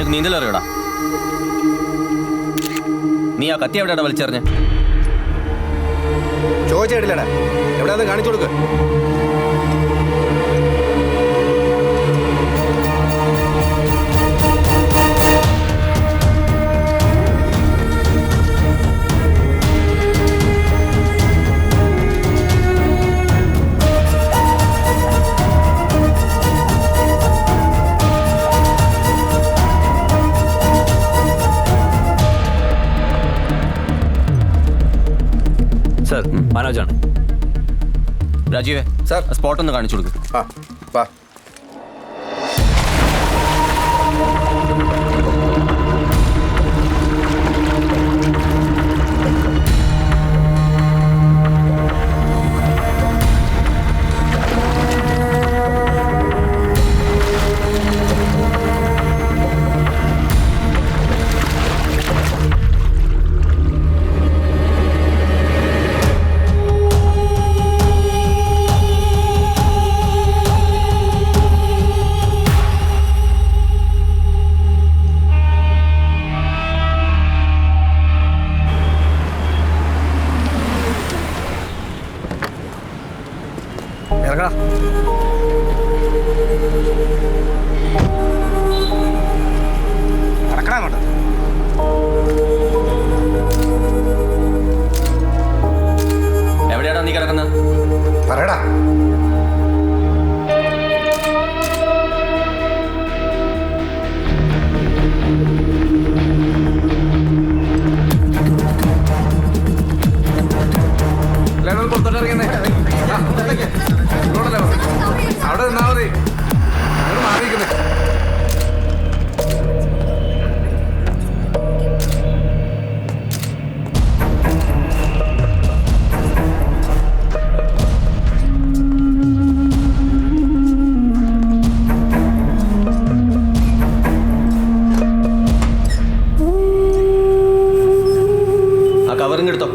നിനക്ക് നീന്തൽ അറിയടാ? നീ ആ കത്തി എവിടെയാടാ വലിച്ചെറിഞ്ഞ? ചോദിച്ചിട്ടില്ലടാ, എവിടെയാന്ന് കാണിച്ചു കൊടുക്ക്. സർ, മനോജാണ്. രാജീവേ, സാർ, സ്പോട്ട് ഒന്ന് കാണിച്ചു കൊടുക്കും. ആ വാ. ഇറങ്ങടാ. നടക്കടാ അങ്ങോട്ട്. എവിടെയാടാ നീ കിടക്കുന്നത്? പറയടാ. പുറത്തോട്ടിറങ്ങുന്നേ. അവിടെ നിന്നാ മതി. മാറിയിരിക്കുന്നേ. ആ കവറിങ് എടുത്തോ.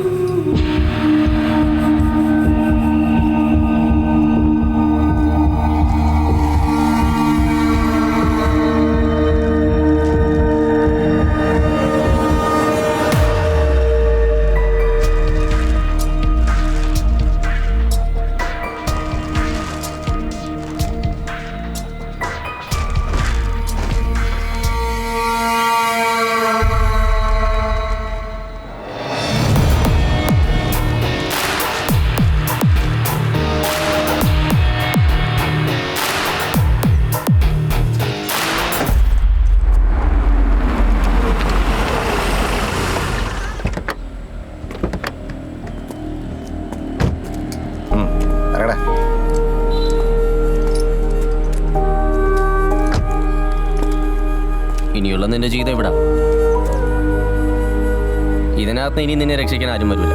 ഇനിയുള്ള നിന്റെ ജീവിതം ഇവിടെ. ഇതിനകത്ത് ഇനി നിന്നെ രക്ഷിക്കാൻ ആരും വരില്ല.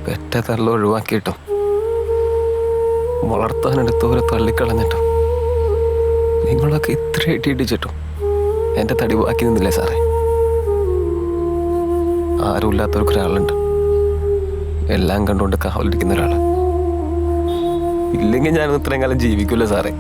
പെറ്റ തള്ള ഒഴിവാക്കിയിട്ടും വളർത്താനെടുത്തവരെ തള്ളിക്കളഞ്ഞിട്ടും നിങ്ങളൊക്കെ ഇത്ര ഇടിച്ചിട്ടും എൻ്റെ തടി ബാക്കി നിന്നില്ലേ സാറേ? ആരുമില്ലാത്തവർക്കൊരാളുണ്ട്, എല്ലാം കണ്ടുകൊണ്ട് കാവലിരിക്കുന്ന ഒരാൾ. ഇല്ലെങ്കിൽ ഞാനൊന്നും ഇത്രയും കാലം ജീവിക്കില്ല സാറേ.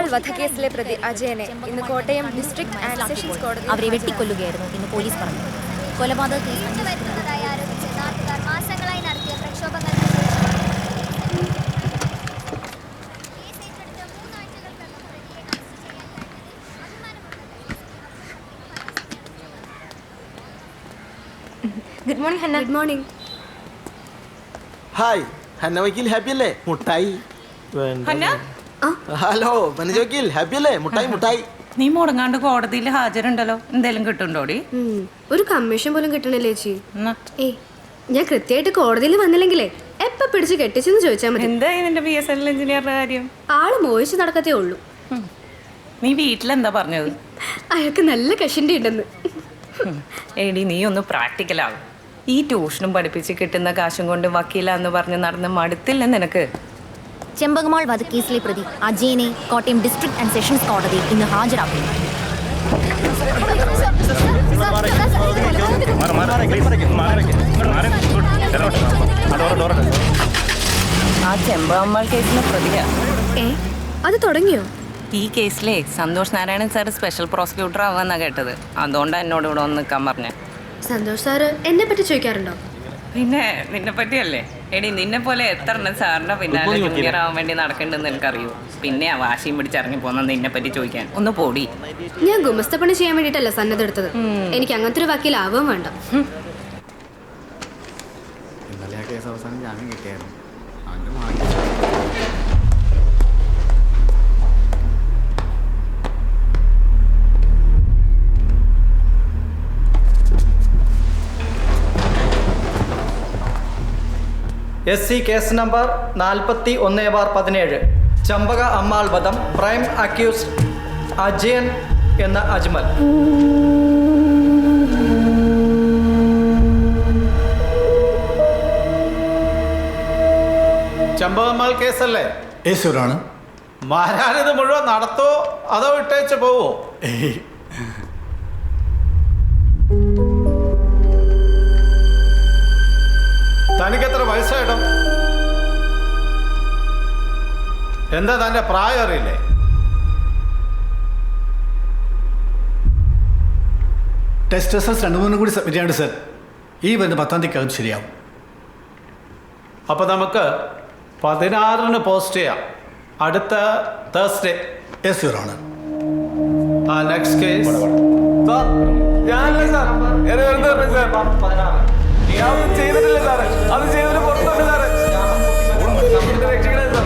ചെമ്പകമാൾ വധക്കേസിലെ പ്രതി അജയനെ ഇന്ന് കോട്ടയം ഡിസ്ട്രിക്ട് ആൻഡ് സെഷൻസ് കോടതി അവരെ വെട്ടിക്കൊല്ലുകയായിരുന്നു ഇന്ന് പോലീസ് പറഞ്ഞു. കൊലപാതക കേസ് വരുന്നതായി ആരോപിച്ച് നാട്ടുകാർ മാസങ്ങളായി നടത്തിയ പ്രക്ഷോഭങ്ങൾക്ക് good morning Hannah. Good morning. Hi Hannah വക്കീൽ ഹാപ്പി അല്ലേ? മുട്ടായി. ഹലോ വനജ വക്കീൽ ഹാപ്പി അല്ലേ? മുട്ടായി മുട്ടായി. നീ മുടങ്ങാണ്ട് കോടതിയിൽ ഹാജരുണ്ടല്ലോ, എന്തെങ്കിലും കിട്ടുണ്ടോടി? ഒരു കമ്മീഷൻ പോലും കിട്ടണില്ലേ ചേച്ചി? ഏയ് ഞാൻ കൃത്യമായിട്ട് കോടതിയിൽ വന്നില്ലെങ്കിലേ എപ്പ പിടിച്ച് കെട്ടിച്ചെന്ന് ചോദിച്ചാൽ മതി. എന്താ നിന്റെ BSNL എഞ്ചിനീയറുടെ കാര്യം? ആള് മോഹിച്ച് നടക്കത്തേ ഉള്ളൂ. നീ വീട്ടിലെന്താ പറഞ്ഞത്? അയാൾക്ക് നല്ല കഷിൻ്റെ ഉണ്ടെന്ന്. എടി നീ ഒന്ന് പ്രാക്ടിക്കലാവും. ഈ ട്യൂഷനും പഠിപ്പിച്ച് കിട്ടുന്ന കാശും കൊണ്ട് വക്കീലാന്ന് പറഞ്ഞ് നടന്ന് മടുത്തില്ല നിനക്ക്? ചെമ്പകമാൾ വധക്കേസിലെ പ്രതി അജയനെ കോട്ടയം ഡിസ്ട്രിക്ട് ആൻഡ് സെഷൻസ് കോടതി ഇന്ന് ഹാജരാക്കുന്നു. ആ ചെമ്പകമാൾ കേസിലെ പ്രതിയാ. അത് തുടങ്ങിയോ? ഈ കേസിലെ Santhosh Narayanan sir special prosecutor ആവാന്നാ കേട്ടത്. അതുകൊണ്ടാണ് എന്നോട് ഇവിടെ ഒന്ന് നിൽക്കാൻ പറഞ്ഞത്. സന്തോഷ് സാറ് എന്നെ പറ്റി ചോദിക്കാറുണ്ടോ? പിന്നെ നിന്നെ പറ്റിയല്ലേ? എടി നിന്നെ പോലെ എത്ര എണ്ണം സാറിന്റെ പിന്നാലെ ജൂനിയർ ആവാൻ വേണ്ടി നടക്കണ്ടെന്ന് എനിക്കറിയൂ. പിന്നെ ആ വാശിയും പിടിച്ചിറങ്ങി പോന്ന നിന്നെ പറ്റി ചോദിക്കാൻ. ഒന്ന് പോടി. ഞാൻ ഗുമസ്തപ്പണി ചെയ്യാൻ വേണ്ടിയിട്ടല്ല സന്നദ്ധ എടുത്തത്. എനിക്ക് അങ്ങനത്തെ ഒരു വക്കീലാവാൻ വേണ്ട. ഇന്നലെ ആ കേസ് അവസാനം ജാമ്യം കിട്ടിയായിരുന്നു. SC കേസ് നമ്പർ 41/17 ചമ്പക അമ്മാൾ വധം. പ്രൈം അക്യൂസ്ഡ് അജയൻ എന്ന അജ്മൽ. ചമ്പകമാൾ കേസല്ലേ? യേശുരാണ്. മാരാനിത് മുഴുവൻ നടത്തോ അതോ വിട്ടേച്ച് പോവോ? തനിക്ക് എത്ര വയസ്സായിട്ടോ? എന്താ തന്റെ പ്രായം അറിയില്ലേ? ടെസ്റ്റ് റിസൾട്ട്സ് 2-3 കൂടി സബ്മിറ്റ് ചെയ്യാണ്ട് സർ. ഈ വരുന്ന 10-ാം തീയതിക്കകം ശരിയാവും. അപ്പൊ നമുക്ക് 16-ന് പോസ്റ്റ് ചെയ്യാം. അടുത്ത തേഴ്സ്ഡേ. യേശുരാണ്. ആ നെക്സ്റ്റ് കേസ് ഞാനല്ലേ സാർ? ഞാൻ ചെയ്തിട്ടില്ല സാറേ. അത് ചെയ്തിട്ട് പുറത്തോട്ട് സാറേ. രക്ഷിക്കണേ സാർ.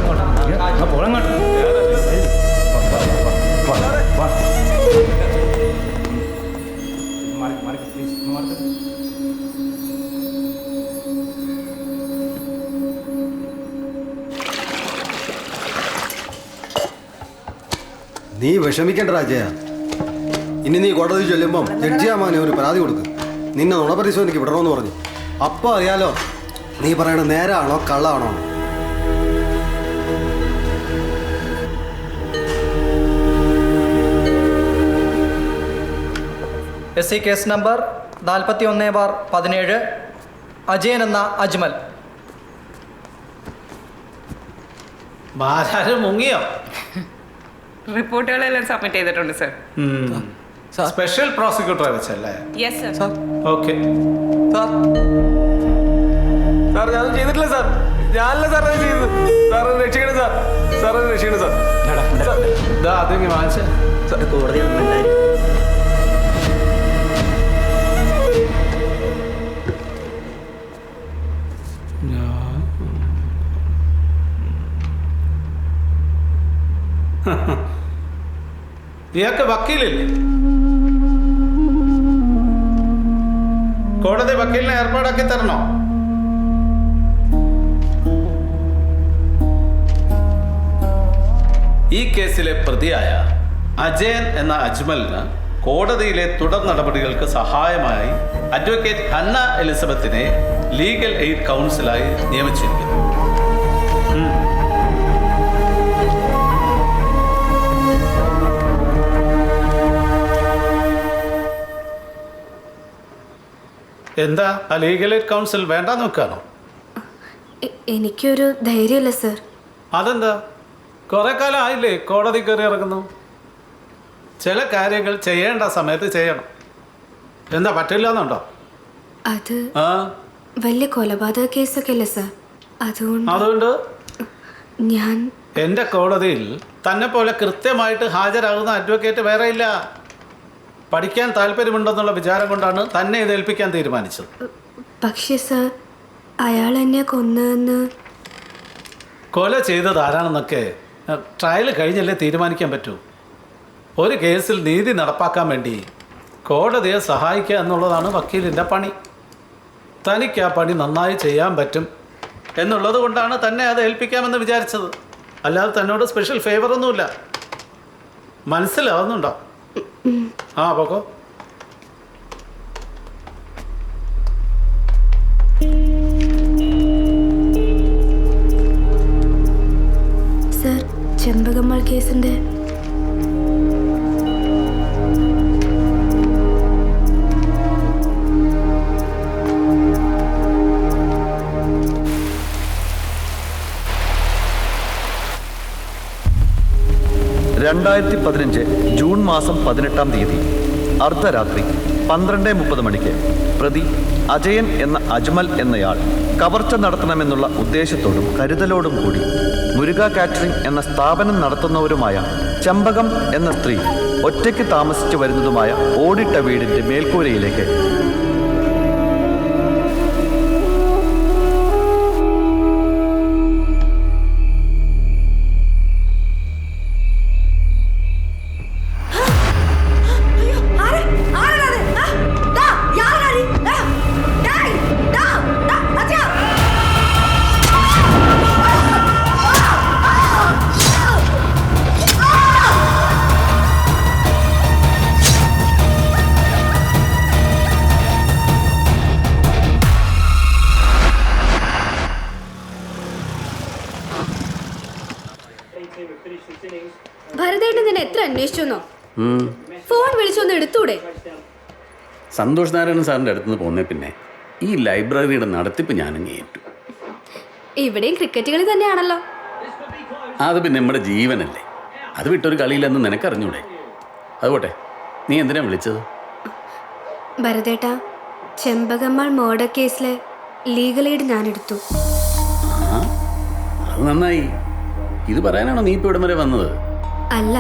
നീ വിഷമിക്കണ്ട രാജയ. ഇനി നീ കോടതി ചൊല്ലുമ്പം ജഡ്ജിയാമാനെ ഒരു പരാതി കൊടുക്ക്. നിന്നെ നുണപരിശോധനയ്ക്ക് വിടണമെന്ന് പറഞ്ഞു. അപ്പോൾ അറിയാലോ നീ പറയണത് നേരാണോ കള്ളാണോ. SC കേസ് നമ്പർ 41/17 അജയൻ എന്ന അജ്മൽ. മാരാര് മുങ്ങിയോ? റിപ്പോർട്ടുകളെല്ലാം സബ്മിറ്റ് ചെയ്തിട്ടുണ്ട് സർ. സ്പെഷ്യൽ പ്രോസിക്യൂട്ടറെ വെച്ചല്ലേ? Yes sir. Okay sir. Sir ഞാൻ ചെയ്തിട്ടില്ല സാർ. ഞാനല്ല സാർ അത് ചെയ്തത്. സാർ രക്ഷിക്കണം സാർ. സാർ രക്ഷിക്കണം സാർ. അതെങ്കിൽ വാങ്ങിച്ച കോടതി ഇയാൾക്ക് വക്കീലില്ലേ? കോടതി വക്കീലിനെ ഏർപ്പാടാക്കി തരണോ? ഈ കേസിലെ പ്രതിയായ അജയൻ എന്ന അജ്മലിന് കോടതിയിലെ തുടർ നടപടികൾക്ക് സഹായമായി അഡ്വക്കേറ്റ് ഹന്ന എലിസബത്തിനെ ലീഗൽ എയ്ഡ് കൗൺസിലായി നിയമിച്ചിരിക്കുന്നു. എന്താ ആ ലീഗൽ എയ്ഡ് കൗൺസിൽ വേണ്ട നോക്കാണോ? എനിക്കൊരു ധൈര്യമല്ല സർ. അതെന്താ? കുറെ കാലം ആയില്ലേ കോടതി കയറി ഇറങ്ങുന്നു. ചില കാര്യങ്ങൾ ചെയ്യേണ്ട സമയത്ത് ചെയ്യണം. എന്താ പറ്റില്ല എന്നുണ്ടോ? അത് ആ വലിയ കൊലപാതക കേസൊക്കെ അല്ലേ സാർ? അതുകൊണ്ട് ഞാൻ എൻ്റെ കോടതിയിൽ തന്നെ പോലെ കൃത്യമായിട്ട് ഹാജരാകുന്ന അഡ്വക്കേറ്റ് വേറെ ഇല്ല. പഠിക്കാൻ താല്പര്യമുണ്ടെന്നുള്ള വിചാരം കൊണ്ടാണ് തന്നെ ഇത് ഏൽപ്പിക്കാൻ തീരുമാനിച്ചത്. പക്ഷേ സാർ, അയാൾ എന്നെ കൊന്നെന്ന്. കൊല ചെയ്തത് ആരാണെന്നൊക്കെ ട്രയൽ കഴിഞ്ഞല്ലേ തീരുമാനിക്കാൻ പറ്റൂ. ഒരു കേസിൽ നീതി നടപ്പാക്കാൻ വേണ്ടി കോടതിയെ സഹായിക്കുക എന്നുള്ളതാണ് വക്കീലിൻ്റെ പണി. തനിക്ക് ആ പണി നന്നായി ചെയ്യാൻ പറ്റും എന്നുള്ളത് കൊണ്ടാണ് തന്നെ അത് ഏൽപ്പിക്കാമെന്ന് വിചാരിച്ചത്. അല്ലാതെ തന്നോട് സ്പെഷ്യൽ ഫേവറൊന്നുമില്ല. മനസ്സിലാവുന്നുണ്ടോ? ആ പോക്കോ. സാർ, ചെമ്പകമ്മാൾ കേസിന്റെ ജൂൺ മാസം 18-ാം തീയതി അർദ്ധരാത്രി 12:30 മണിക്ക് പ്രതി അജയൻ എന്ന അജ്മൽ എന്നയാൾ കവർച്ച നടത്തണമെന്നുള്ള ഉദ്ദേശത്തോടും കരുതലോടും കൂടി മുരുക കാറ്ററിംഗ് എന്ന സ്ഥാപനം നടത്തുന്നവരുമായ ചെമ്പകം എന്ന സ്ത്രീ ഒറ്റയ്ക്ക് താമസിച്ചു വരുന്നതുമായ ഓടിട്ട വീടിന്റെ മേൽക്കൂരയിലേക്ക് ഭരതേട്ടൻ നിന്നെ എത്ര അന്വേഷിച്ചെന്നോ? ഫോൺ വിളിച്ചൊന്ന് എടുത്തൂടെ? സന്തോഷ് നാരായണൻ സാറിൻ്റെ അടുത്തുനിന്ന് പോന്നേ പിന്നെ ഈ ലൈബ്രറിയുടെ നടത്തിപ്പ് ഞാനങ്ങ് ഏറ്റു. ഇവിടെയും ക്രിക്കറ്റ് കളി തന്നെയാണല്ലോ. അത് പിന്നെ നമ്മുടെ ജീവനല്ലേ, അത് വിട്ടൊരു കളിയില്ലെന്ന് നിനക്കറിഞ്ഞൂടെ? അതുപോട്ടെ, നീ എന്തിനാ വിളിച്ചത്? ഭരതേട്ട, ചെമ്പകമ്മാൾ മർഡർ കേസിലെ ലീഗൽ എയ്ഡ് ഞാൻ എടുത്തു. അത് നന്നായി. ഇത് പറയാനാണോ നീ ഇപ്പോൾ ഇവിടം വരെ വന്നത്? അല്ല,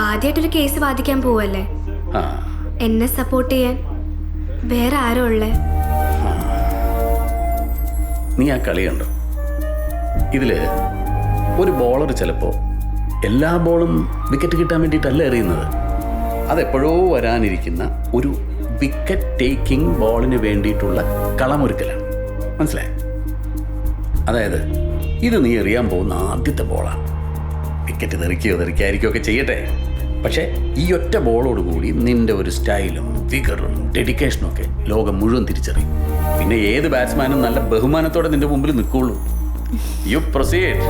ആദ്യമായിട്ടൊരു കേസ് വാദിക്കാൻ പോവല്ലേ. എന്നെ സപ്പോർട്ട് ചെയ്യാൻ വേറെ ആരോ ഉള്ളേ? നീ ആ കളി കണ്ടോ? ഇതില് ഒരു ബോളർ ചിലപ്പോൾ എല്ലാ ബോളും വിക്കറ്റ് കിട്ടാൻ വേണ്ടിയിട്ടല്ല എറിയുന്നത്. അതെപ്പോഴോ വരാനിരിക്കുന്ന ഒരു വിക്കറ്റ് ടേക്കിംഗ് ബോളിന് വേണ്ടിയിട്ടുള്ള കളമൊരുക്കലാണ്. മനസ്സിലായി? അതായത് ഇത് നീ എറിയാൻ പോകുന്ന ആദ്യത്തെ ബോളാണ്. വിക്കറ്റ് തെറിക്കാതിരിക്കുകയോ ഒക്കെ ചെയ്യട്ടെ, പക്ഷേ ഈ ഒറ്റ ബോളോടുകൂടി നിന്റെ ഒരു സ്റ്റൈലും വിഗറും ഡെഡിക്കേഷനും ഒക്കെ ലോകം മുഴുവൻ തിരിച്ചറിയും. പിന്നെ ഏത് ബാറ്റ്സ്മാനും നല്ല ബഹുമാനത്തോടെ നിന്റെ മുമ്പിൽ നിൽക്കുള്ളൂ. You proceed.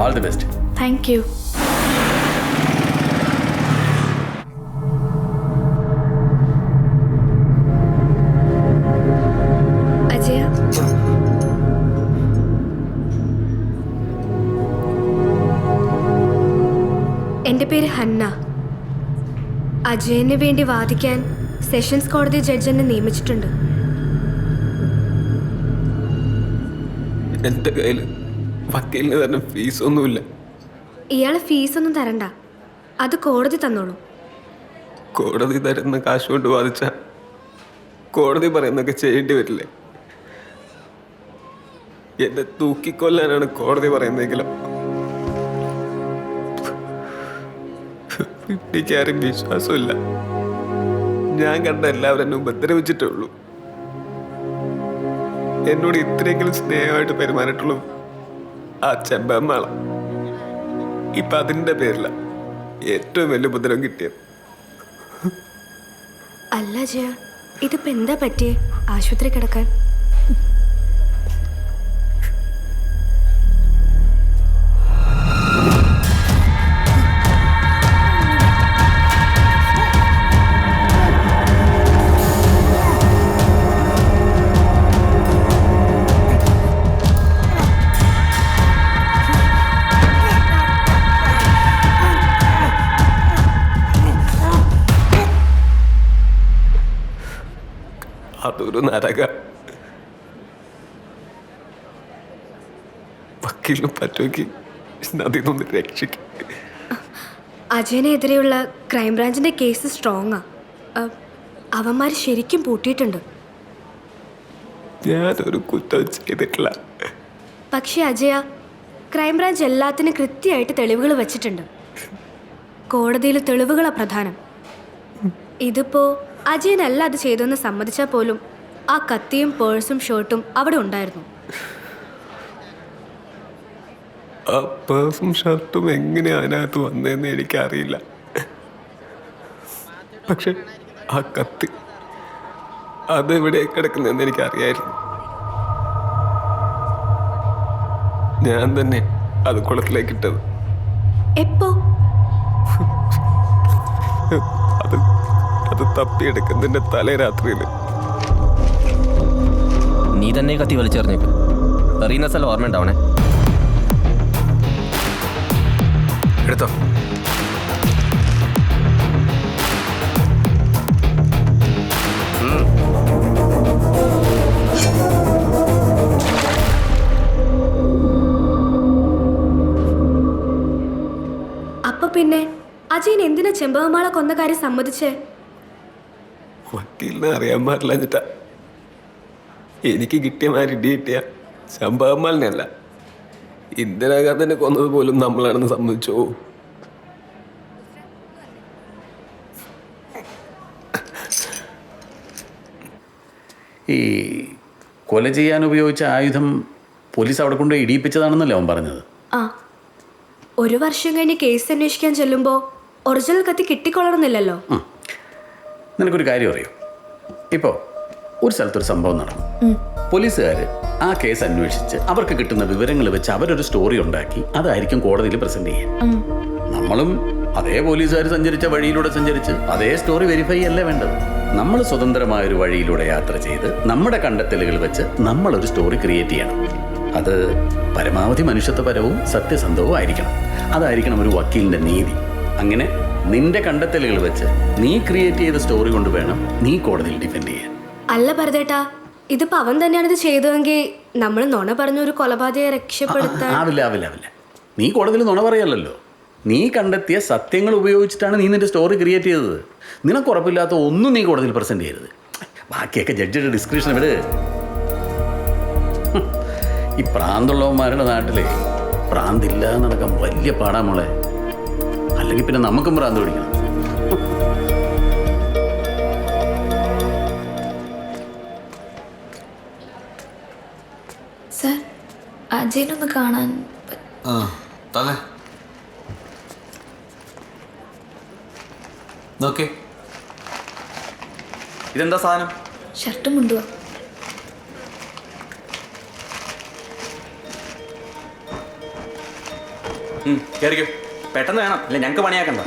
All the best. Thank you. Ajaya, എൻ്റെ പേര് ഹന്ന. അജയന് വേണ്ടി വാദിക്കാൻ സെഷൻസ് കോടതി ജഡ്ജ് എന്നെ നിയമിച്ചിട്ടുണ്ട്. എൻ്റെ കയ്യിൽ വക്കീലിന് തന്നെ ഫീസൊന്നുമില്ല. ഇയാളെ ഫീസൊന്നും തരണ്ട, അത് കോടതി തന്നോളൂ. കോടതി തരുന്ന കാശ് കൊണ്ട് വാദിച്ച കോടതി പറയുന്നൊക്കെ ചെയ്യേണ്ടി വരില്ലേ? എന്നെ തൂക്കിക്കൊല്ലാനാണ് കോടതി പറയുന്നതെങ്കിലും എനിക്കാരും വിശ്വാസമില്ല. ഞാൻ കണ്ട എല്ലാവരും എന്നെ ഉപദ്രവിച്ചിട്ടേ ഉള്ളൂ. എന്നോട് ഇത്രയെങ്കിലും സ്നേഹമായിട്ട് പെരുമാറിയിട്ടുള്ളൂ ആ ചെമ്പമ്മള. ഇപ്പൊ അതിന്റെ പേരില ഏറ്റവും വലിയ ഉപദ്രവം കിട്ടിയത്. അല്ല ജയ, ഇതിപ്പോ എന്താ പറ്റിയേ? ആശുപത്രി കിടക്കാൻ? അതൊരു നരക. വക്കീലിനും പറ്റുമെങ്കിൽ അതിൽ നിന്ന് രക്ഷിക്കും. അജയനെതിരെയുള്ള ക്രൈംബ്രാഞ്ചിന്റെ കേസ് സ്ട്രോങ്ങാ. അവന്മാർ ശരിക്കും പൂട്ടിയിട്ടുണ്ട്. ഞാനൊരു കുറ്റം ചെയ്തിട്ടില്ല. പക്ഷേ അജയ, ക്രൈംബ്രാഞ്ച് എല്ലാത്തിനും കൃത്യമായിട്ട് തെളിവുകൾ വെച്ചിട്ടുണ്ട്. കോടതിയിൽ തെളിവുകളാ പ്രധാനം. ഇതിപ്പോ അജയനല്ല അത് ചെയ്തെന്ന് സമ്മതിച്ചാൽ പോലും ആ കത്തിയും പേഴ്സും ഷർട്ടും അവിടെ ഉണ്ടായിരുന്നു. ആ പേഴ്സും ഷർട്ടും എങ്ങനെ അതിനകത്ത് വന്നതെന്ന് എനിക്കറിയില്ല. പക്ഷെ ആ കത്തി അതെവിടെ കിടക്കുന്നതെന്ന് എനിക്കറിയായിരുന്നു. ഞാൻ തന്നെ അത് കുളത്തിലേക്ക് ഇട്ടത്. എപ്പോ? അത് തപ്പിയെടുക്കുന്നതിന്റെ തലേരാത്രിയിൽ. നീ തന്നെ കത്തി വലിച്ചെറിഞ്ഞേക്ക്. എറിയുന്ന സ്ഥലം ഓർമ്മ ഉണ്ടാവണേ. എടുത്തോ. അപ്പൊ പിന്നെ അജയൻ എന്തിനാ ചെമ്പകമാളെ കൊന്ന കാര്യം സമ്മതിച്ചേ? വക്കീലിനെ അറിയാൻ പാടില്ല എന്നിട്ടാ. എനിക്ക് കിട്ടിയ മാതിരി ഇടി കിട്ടിയ ചമ്പകമാലിനല്ല, ഇന്ദിരാഗാന്ധിനെ കൊന്നത് പോലും നമ്മളാണെന്ന് സമ്മതിച്ചോ? ഈ കൊല ചെയ്യാൻ ഉപയോഗിച്ച ആയുധം പോലീസ് അവിടെ കൊണ്ട് ഇടിയിപ്പിച്ചതാണെന്നല്ലേ അവൻ പറഞ്ഞത്? ആ, 1 വർഷം കഴിഞ്ഞ് കേസ് അന്വേഷിക്കാൻ ചെല്ലുമ്പോ ഒറിജിനൽ കത്തി കിട്ടിക്കൊള്ളണമെന്നില്ലല്ലോ. നിനക്കൊരു കാര്യം അറിയോ? ഇപ്പോൾ ഒരു സ്ഥലത്തൊരു സംഭവം നടന്നു. പോലീസുകാർ ആ കേസ് അന്വേഷിച്ച് അവർക്ക് കിട്ടുന്ന വിവരങ്ങൾ വെച്ച് അവരൊരു സ്റ്റോറി ഉണ്ടാക്കി അതായിരിക്കും കോടതിയിൽ പ്രസന്റ് ചെയ്യാൻ. നമ്മളും അതേ പോലീസുകാർ സഞ്ചരിച്ച വഴിയിലൂടെ സഞ്ചരിച്ച് അതേ സ്റ്റോറി വെരിഫൈ അല്ലേ വേണ്ടത്. നമ്മൾ സ്വതന്ത്രമായൊരു വഴിയിലൂടെ യാത്ര ചെയ്ത് നമ്മുടെ കണ്ടെത്തലുകൾ വെച്ച് നമ്മളൊരു സ്റ്റോറി ക്രിയേറ്റ് ചെയ്യണം. അത് പരമാവധി മനുഷ്യത്വപരവും സത്യസന്ധവും ആയിരിക്കണം. അതായിരിക്കണം ഒരു വക്കീലിന്റെ നീതി. അങ്ങനെ നിന്റെ കണ്ടെത്തലുകൾ വെച്ച് നീ ക്രിയേറ്റ് ചെയ്ത സ്റ്റോറി കൊണ്ട് വേണം നീ കോടതിയിൽ ഡിഫെൻഡ് ചെയ്യാൻ. അല്ല ഭരതേട്ടാ, ഇതിപ്പോ അവൻ തന്നെയാണ് ഇത് ചെയ്തതെങ്കിൽ നമ്മൾ നുണ പറഞ്ഞ ഒരു കൊലപാതകയെ രക്ഷപ്പെടുത്താൻ. ആവില്ല. നീ കോടതിയിൽ നുണ പറയല്ലോ. നീ കണ്ടെത്തിയ സത്യങ്ങൾ ഉപയോഗിച്ചിട്ടാണ് നീ നിന്റെ സ്റ്റോറി ക്രിയേറ്റ് ചെയ്തത്. നിനക്ക് ഉറപ്പില്ലാത്ത ഒന്നും നീ കോടതിയിൽ പ്രസന്റ് ചെയ്യരുത്. ബാക്കിയൊക്കെ ജഡ്ജിയുടെ ഡിസ്ക്രിപ്ഷൻ വിട്. ഈ പ്രാന്തുള്ളവന്മാരുടെ നാട്ടിലെ പ്രാന്തില്ലാതെ നടക്കാൻ വലിയ പാടാ മോളെ. അല്ലെങ്കിൽ പിന്നെ നമുക്കും പ്രാന്ത് പിടിക്കണം. സർ, അജയനൊന്ന് കാണാൻ. നോക്കേ, ഇതെന്താ സാധനം? ഷർട്ടും മുണ്ടുവാ. കയറിക്കോ, പെട്ടെന്ന് വേണം, അല്ലെ ഞങ്ങൾക്ക് പണിയാക്കണ്ട.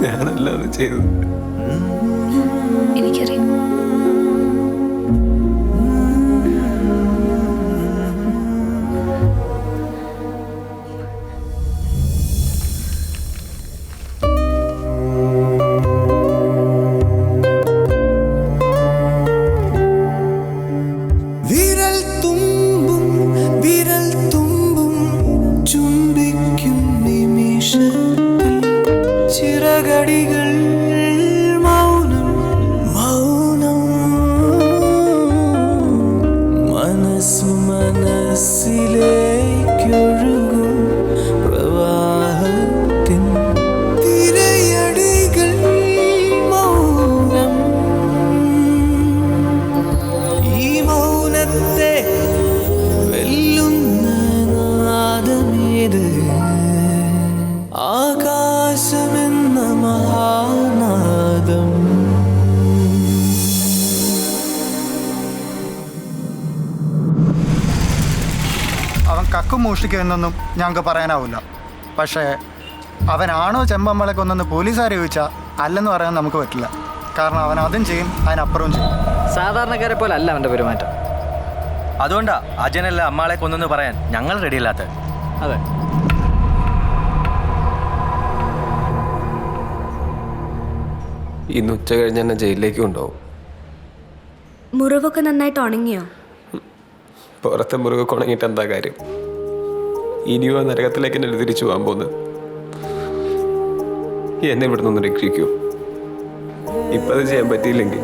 ഞാനല്ല അത് ചെയ്തത്. എനിക്കറിയാം. ചിറകടികൾ മൗനം മൗനം മനസ്സു മനസ്സിലേക്കൊഴുകും പ്രവാഹത്തിൻ തിരയടികൾ മൗനം. ഈ മൗനത്തെ വെല്ലുന്ന നാദമേത്? ആകാശമെന്ന മഹാനാദം. ശരിക്കും മോഷ്ടിക്കുമെന്നൊന്നും ഞങ്ങൾക്ക് പറയാനാവില്ല. പക്ഷേ അവനാണോ ചെമ്പമ്മളെ കൊന്നെന്ന് പോലീസുകാരെ ചോദിച്ചാൽ അല്ലെന്ന് പറയാൻ നമുക്ക് പറ്റില്ല. കാരണം അവൻ അതും ചെയ്യും, അതിനപ്പുറവും ചെയ്യും. സാധാരണക്കാരെ പോലെ അല്ല അവൻ്റെ പെരുമാറ്റം. അതുകൊണ്ടാ അജയനല്ല അമ്മാളെ കൊന്നെന്ന് പറയാൻ ഞങ്ങൾ റെഡിയല്ലാത്തത്. അതെ. ഇന്ന് ഉച്ച കഴിഞ്ഞ് എന്നെ ജയിലിലേക്ക് കൊണ്ടുപോകും. മുറിവൊക്കെ നന്നായിട്ട് ഉണങ്ങിയോ? പുറത്തെ മുറിവൊക്കെ ഉണങ്ങിയിട്ട് എന്താ കാര്യം? ഇനിയോ ആ നരകത്തിലേക്ക് എന്നെ തിരിച്ചു പോകാൻ പോകുന്നത്. എന്നെ ഇവിടെ നിന്ന് രക്ഷിക്കൂ. ഇപ്പം അത് ചെയ്യാൻ പറ്റിയില്ലെങ്കിൽ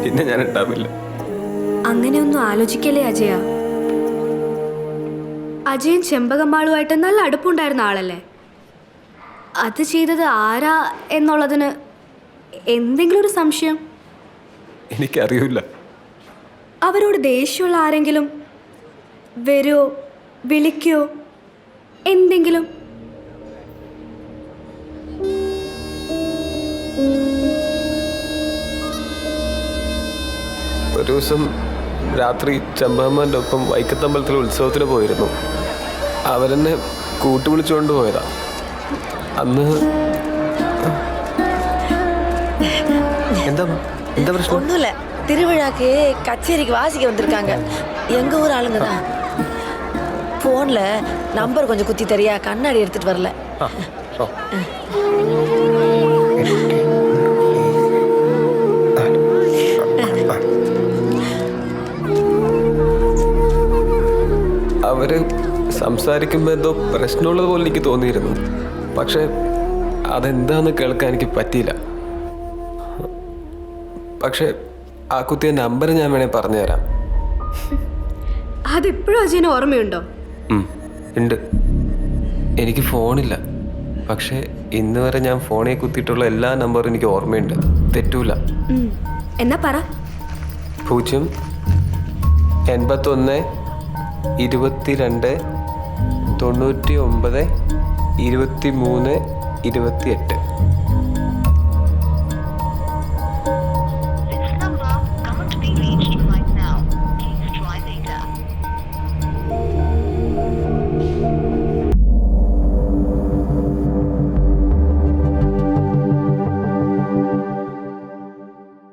പിന്നെ ഞാൻ ഉണ്ടാവില്ല. അങ്ങനെയൊന്നും ആലോചിക്കല്ലേ അജയ. അജയൻ ചെമ്പകമ്മാളുമായിട്ട് നല്ല അടുപ്പുണ്ടായിരുന്ന ആളല്ലേ. അത് ചെയ്തത് ആരാ എന്നുള്ളതിന് എന്തെങ്കിലും ഒരു സംശയം? എനിക്കറിയില്ല. അവരോട് ദേഷ്യമുള്ള ആരെങ്കിലും വരുമോ, വിളിക്കോ, എന്തെങ്കിലും? ഒരു ദിവസം രാത്രി ചെമ്പമ്മൻ്റെ ഒപ്പം വൈക്കത്തമ്പലത്തിൽ ഉത്സവത്തിന് പോയിരുന്നു. അവരെന്നെ കൂട്ടുവിളിച്ചുകൊണ്ട് പോയതാ. അന്ന് എന്താ പ്രശ്നം? ஒன்றும் திருவிழாக்கு கச்சேரிக்கு வாசிக்க வந்திருக்காங்க. எங்க ஊர் ஆளுங்க தான். போன்ல நம்பர் கொஞ்சம் குத்தி தரியா, கண்ணாடி எடுத்துட்டு வரல. അവര് സംസാരിക്കുമ്പോൾ എന്തോ പ്രശ്നമുള്ളത് പോലെ എനിക്ക് തോന്നിയിരുന്നു. പക്ഷെ അതെന്താന്ന് കേൾക്കാൻ എനിക്ക് പറ്റിയില്ല. പക്ഷെ ആ കുത്തിയ നമ്പർ ഞാൻ വേണേൽ പറഞ്ഞുതരാം. അതിപ്പോഴും അജയന് ഓർമ്മയുണ്ടോ? ഉണ്ട്. എനിക്ക് ഫോണില്ല. പക്ഷെ ഇന്ന് വരെ ഞാൻ ഫോണിൽ കുത്തിയിട്ടുള്ള എല്ലാ നമ്പറും എനിക്ക് ഓർമ്മയുണ്ട്. തെറ്റൂല. എന്നാ പറ. 0 81 22 99 23 28.